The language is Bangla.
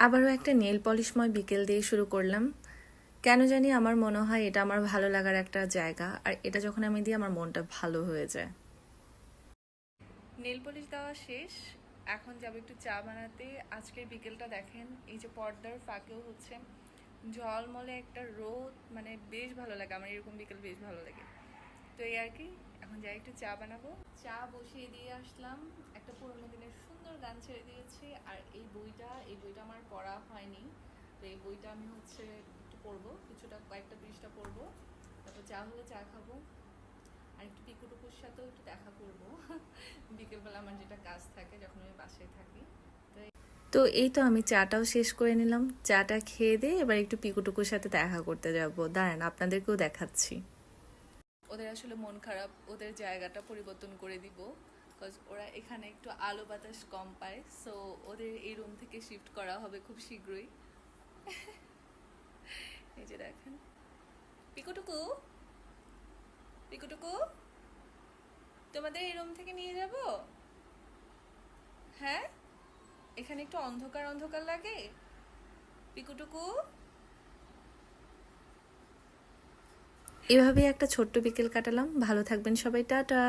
আবারও একটা নেল পলিশময় বিকেল দিয়ে শুরু করলাম। কেন জানি আমার মনে হয় এটা আমার ভালো লাগার একটা জায়গা, আর এটা যখন আমি দিই আমার মনটা ভালো হয়ে যায়। নেল পলিশ দেওয়া শেষ, এখন যাবো একটু চা বানাতে। আজকের বিকেলটা দেখেন, এই যে পর্দার ফাঁকেও হচ্ছে ঝলমলে একটা রোদ, মানে বেশ ভালো লাগে আমার, এরকম বিকেল বেশ ভালো লাগে। তো এই আর কি, এখন যাই একটু চা বানাবো। চা বসিয়ে দিয়ে আসলাম, একটা পুরোনো দিনের সুন্দর গান ছেড়ে দিয়েছি। আর এই বইটা আমার পড়া হয়নি, তো এই বইটা আমি হচ্ছে একটু পড়বো, কয়েকটা পৃষ্ঠা পড়বো, তারপর চা হলে চা খাবো, আর একটু পিকুটুকুর সাথেও একটু দেখা করবো বিকেলবেলা আমার যেটা কাজ থাকে যখন আমি বাসায় থাকি। তো এই তো আমি চাটাও শেষ করে নিলাম, চাটা খেয়ে দিয়ে এবার একটু পিকুটুকুর সাথে দেখা করতে যাবো। দাঁড়ান আপনাদেরকেও দেখাচ্ছি। ওদের আসলে মন খারাপ, ওদের জায়গাটা পরিবর্তন করে দিব, বিকজ ওরা এখানে একটু আলো বাতাস কম পায়, সো ওদের এই রুম থেকে শিফট করা হবে খুব শীঘ্রই। এই যে দেখেন, পিকুটুকু পিকুটুকু তোমাদের এই রুম থেকে নিয়ে যাব। হ্যাঁ, এখানে একটু অন্ধকার অন্ধকার লাগে। পিকুটুকু, এভাবেই একটা ছোট্ট বিকেল কাটালাম। ভালো থাকবেন সবাই, টাটা।